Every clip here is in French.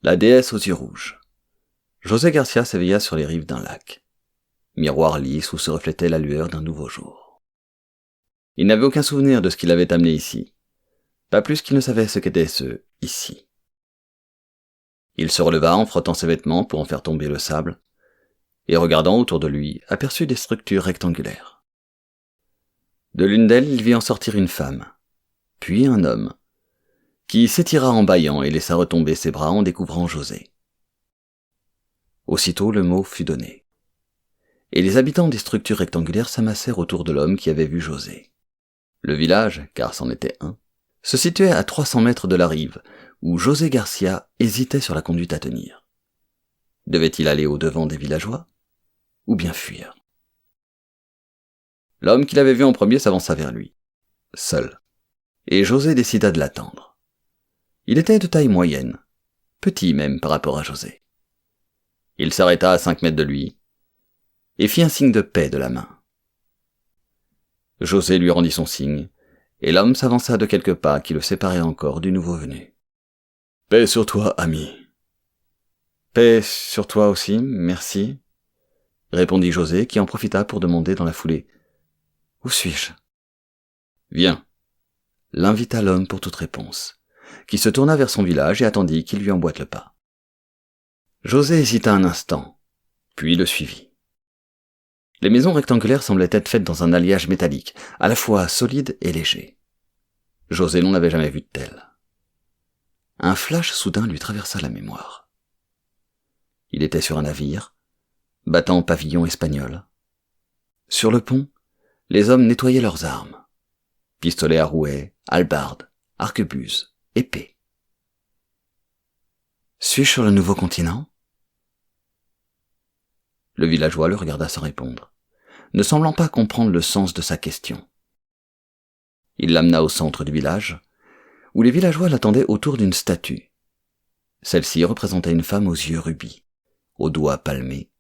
La déesse aux yeux rouges. José Garcia s'éveilla sur les rives d'un lac. Miroir lisse où se reflétait la lueur d'un nouveau jour. Il n'avait aucun souvenir de ce qui l'avait amené ici. Pas plus qu'il ne savait ce qu'était ce « ici ». Il se releva en frottant ses vêtements pour en faire tomber le sable, et regardant autour de lui, aperçut des structures rectangulaires. De l'une d'elles, il vit en sortir une femme, puis un homme, qui s'étira en bâillant et laissa retomber ses bras en découvrant José. Aussitôt le mot fut donné, et les habitants des structures rectangulaires s'amassèrent autour de l'homme qui avait vu José. Le village, car c'en était un, se situait à 300 mètres de la rive, où José Garcia hésitait sur la conduite à tenir. Devait-il aller au-devant des villageois, ou bien fuir? L'homme qu'il avait vu en premier s'avança vers lui, seul, et José décida de l'attendre. Il était de taille moyenne, petit même par rapport à José. Il s'arrêta à 5 mètres de lui, et fit un signe de paix de la main. José lui rendit son signe, et l'homme s'avança de quelques pas qui le séparaient encore du nouveau venu. « Paix sur toi, ami. »« Paix sur toi aussi, merci. » répondit José, qui en profita pour demander dans la foulée. « Où suis-je » ?« Viens. » l'invita l'homme pour toute réponse, qui se tourna vers son village et attendit qu'il lui emboîte le pas. José hésita un instant, puis le suivit. Les maisons rectangulaires semblaient être faites dans un alliage métallique, à la fois solide et léger. José n'en avait jamais vu de tel. Un flash soudain lui traversa la mémoire. Il était sur un navire, battant pavillon espagnol. Sur le pont, les hommes nettoyaient leurs armes. Pistolets à rouet, hallebardes, arquebuses, épées. Suis-je sur le nouveau continent ? Le villageois le regarda sans répondre, ne semblant pas comprendre le sens de sa question. Il l'amena au centre du village, où les villageois l'attendaient autour d'une statue. Celle-ci représentait une femme aux yeux rubis, aux doigts palmés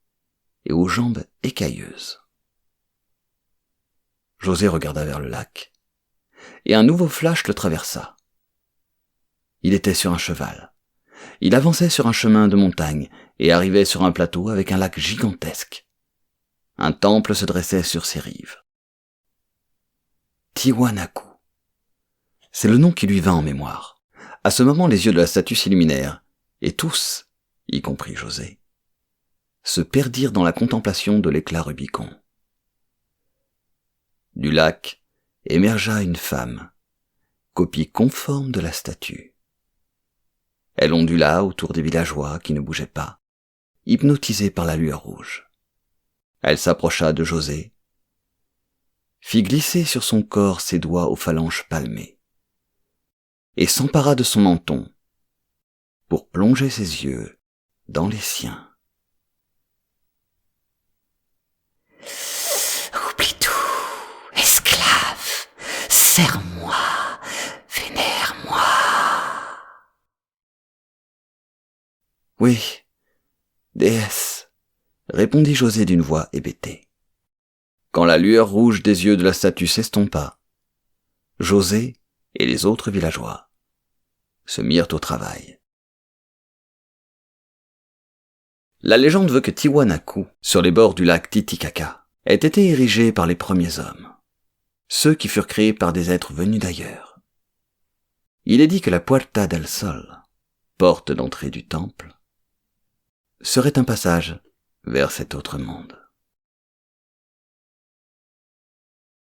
et aux jambes écailleuses. José regarda vers le lac, et un nouveau flash le traversa. Il était sur un cheval. Il avançait sur un chemin de montagne et arrivait sur un plateau avec un lac gigantesque. Un temple se dressait sur ses rives. Tiwanaku. C'est le nom qui lui vint en mémoire. À ce moment, les yeux de la statue s'illuminèrent, et tous, y compris José, se perdirent dans la contemplation de l'éclat Rubicon. Du lac émergea une femme, copie conforme de la statue. Elle ondula autour des villageois qui ne bougeaient pas, hypnotisés par la lueur rouge. Elle s'approcha de José, fit glisser sur son corps ses doigts aux phalanges palmées, et s'empara de son menton pour plonger ses yeux dans les siens. Oublie tout, esclave, serre-moi, vénère-moi. Oui, déesse, répondit José d'une voix hébétée. Quand la lueur rouge des yeux de la statue s'estompa, José et les autres villageois se mirent au travail. La légende veut que Tiwanaku, sur les bords du lac Titicaca, ait été érigé par les premiers hommes, ceux qui furent créés par des êtres venus d'ailleurs. Il est dit que la Puerta del Sol, porte d'entrée du temple, serait un passage vers cet autre monde.